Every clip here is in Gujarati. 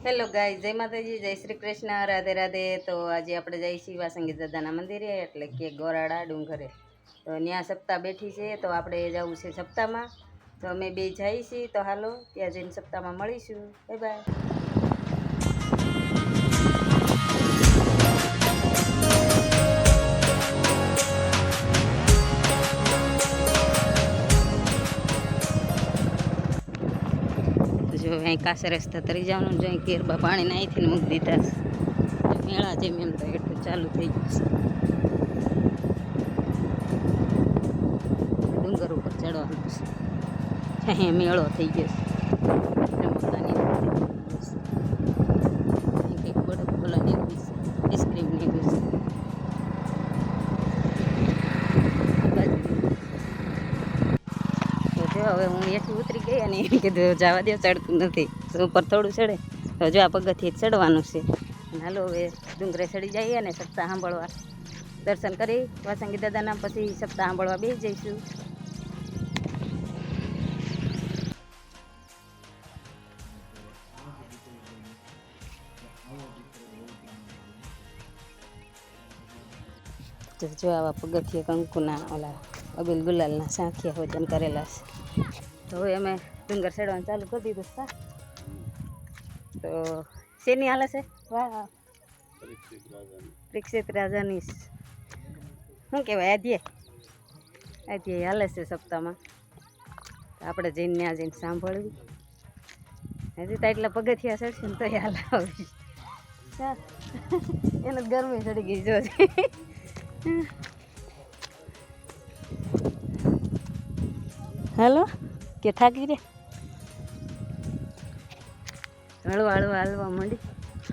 હેલો ગાઈઝ, જય માતાજી, જય શ્રી કૃષ્ણ, રાધે રાધે. તો આજે આપણે જઈએ છીએ વાસંગી દાદાના મંદિરે, એટલે કે ગોરાડા ડુંગરે. તો ત્યાં સપ્તાહ બેઠી છે, તો આપણે જવું છે સપ્તાહમાં. તો અમે બે જઈએ છીએ, તો હાલો ત્યાં જઈને સપ્તાહમાં મળીશું. Bye bye. જો અહીં કાસે રસ્તા તરી જવાનું, જો અહીં કેરબા પાણી નાહીથી મૂકી દીધા. મેળા જેમ એમ તો એટલું ચાલુ થઈ ગયું છે. ડુંગર ઉપર ચડવાનું છે, અહીં મેળો થઈ ગયો છે. કંઈક બરફ બોલા નીકળ્યું છે, આઈસ્ક્રીમ નીકળ્યું છે. જો હવે હું એથી ઉતરી ગઈ અને એમ કીધું જવા દે, ચડતું નથી. ઉપર થોડું ચડે તો જો આ પગથિયે ચડવાનું છે. હાલો હવે ડુંગરે ચડી જઈએ અને સપ્તાહ સાંભળવા દર્શન કરી વાસંગી દાદાના, પછી સપ્તાહ સાંભળવા બેસી જઈશું. જો આવા પગથિયે કંકુના ઓલા અબીલ ગુલાલના સાંખિયા વજન કરેલા છે. તો હવે અમે ડુંગર ચડવાનું ચાલુ કરી દીધું છે. તો શેની હાલે છે? વાહ, પરીક્ષિત રાજાની શું કહેવાય, આધ્યાય હાલે છે સપ્તાહમાં. આપણે જઈને ત્યાં જઈને સાંભળવી. હજી તો એટલા પગથિયા ચડશે ને તો હાલ આવી એને ગરમી ચડી ગઈ જોજે. હાલો કે થાકી રે, હળવા હળવા હાલવા માંડી.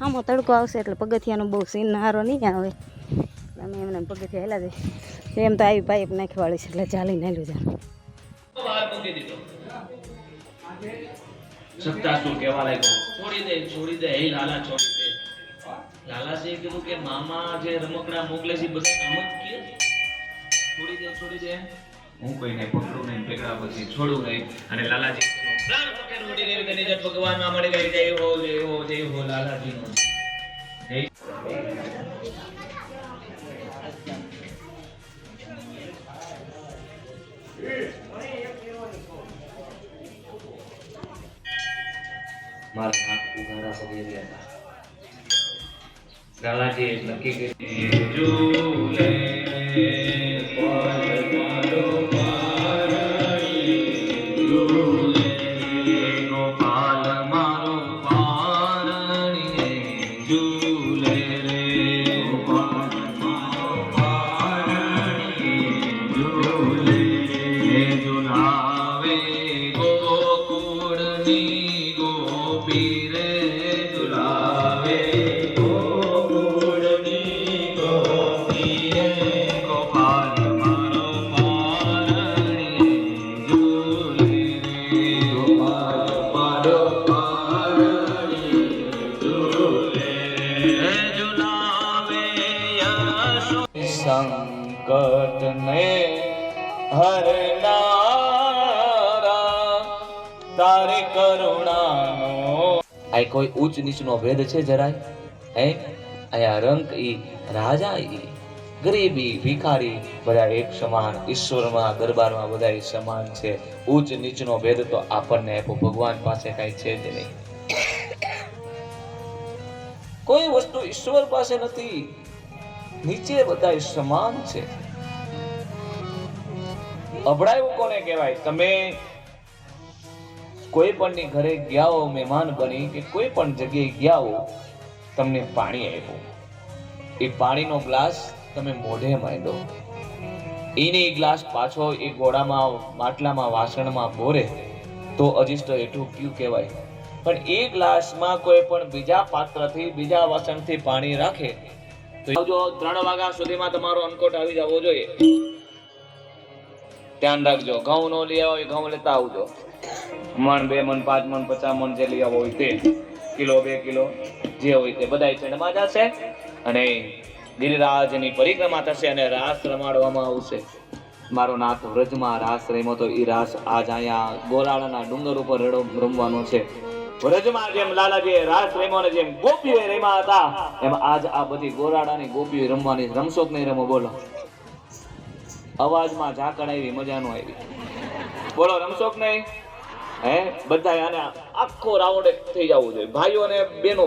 આમાં તડકો આવશે એટલે પગથિયાનો બહુ સીન હારો નહીં આવે. અમે એમને પગથિયા હેલા જઈએ. એમ તો આવી પાઇપ નાખી વાળી છે એટલે ચાલીને હેલું જાય. સત્તાસુર કહેવા લાગ્યો, છોડી દે હે લાલા, છોડી દે. લાલાજીએ કીધું કે મામા જે રમકડા મોકલે છે બધા આમ જ કે છોડી દે. હું કોઈને પકડું નહીં, પેગડા પછી છોડું નહીં. અને લાલાજી પ્રાણ પકડ ઉડી ગઈ, તેની જત ભગવાનમાં મળી ગઈ. જય હો લાલાજીનો જય. મારા હાથ ઉઘાડા વગેરે હતા. લાલાજી નક્કી કરી ઝૂલે ગોપાલ મારો પારણીએ ઝૂલે રે, ગોપાલ મારો પારણીએ ઝૂલે રે, ઝુલાવે ગોકુળની ગોપી રે, ઝુલાવે ગોકુળની ગોપી રે, ગોપાલ મારો પારણીએ ઝૂલે રે, ગોપાલ મારો પારણીએ ઝૂલે રે, ઝુલાવે યશો સંકટ ને હરનારા તારે કરુણાનો. આ કોઈ ઉચ્ચ નીચનો ભેદ છે જરાય? હે, આયા રંગ ઈ રાજા ઈ ગરીબી ભિખારી બધા એક સમાન. ઈશ્વરમાં દરબારમાં બધા સમાન છે. ઉચ્ચ નીચનો ભેદ તો આપણને આપ્યો, ભગવાન પાસે કઈ છે જ નહીં. કોઈ વસ્તુ ઈશ્વર પાસે નથી, નીચે બધા સમાન છે. અભડાયું કોને કહેવાય? તમે કોઈ પણ ની ઘરે ગયા હો મહેમાન બની, કે કોઈ પણ જગ્યાએ ગયા હો, તમને પાણી આપ્યું, એ પાણીનો ગ્લાસ તમે મોઢે માંડો, એને એ ગ્લાસ પાછો એ ગોળામાં માટલામાં વાસણમાં બોરે તો અજિષ્ટ હેઠું ક્યુ કહેવાય. પણ એ ગ્લાસમાં કોઈ પણ બીજા પાત્રથી બીજા વાસણથી પાણી રાખે તો જો 3 વાગ્યા સુધીમાં તમારો અન્નકોટ આવી જવો જોઈએ. ધ્યાન રાખજો. ઘઉં નો લઈ આવો, ઘઉં લેતા આવજો. મણ 2 મણ 5 મણ 50 મણ જે લઈ આવો હોય તે, કિલો 2 કિલો જે હોય તે બધા ચણમાં જશે અને ગિરિરાજની પરિક્રમા થશે અને રાસ રમાડવામાં આવશે. મારો નાથ વ્રજમાં રાસ રમ્યો તો એ રાસ આજ અહીંયા ગોરાડાના ડુંગર ઉપર રમવાનો છે. વ્રજમાં જેમ લાલાજીએ રાસ રમ્યો ને જેમ ગોપીઓ રમ્યા હતા એમ આજ આ બધી ગોરાડાની ગોપીઓ રમવાની રમશો કે નહીં રમો બોલો? અવાજમાં ઝાકળ આવી, મજા નો આવી. બોલો રમશો કે નહીં? હે બધા આને આખો રાઉન્ડ થઈ જવું જોઈએ ભાઈઓ અને બહેનો.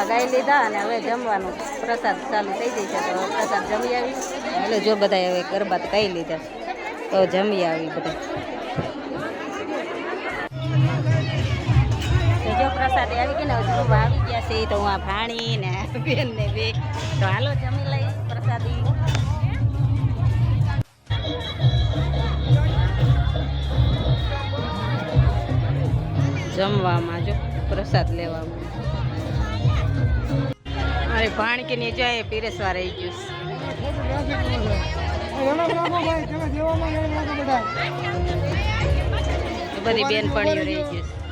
ગાઈ લીધા અને હવે જમવાનું પ્રસાદ ચાલુ થઈ જશે તો પ્રસાદ જમી આવી. એટલે જો બધા હવે ગરબા ખાઈ લીધા તો જમી આવી બધા. જો પ્રસાદ આવી ગઈ ને જમવા આવી ગયા છે તો હું આ ભાણી ને બેન ને બે તો હાલો જમી લઈ પ્રસાદી. જમવામાં જો પ્રસાદ લેવામાં અરે પાણી કે નહીં જાય પીરેસવા રહી ગયું. બધી બેનપણીઓ રહી ગયું.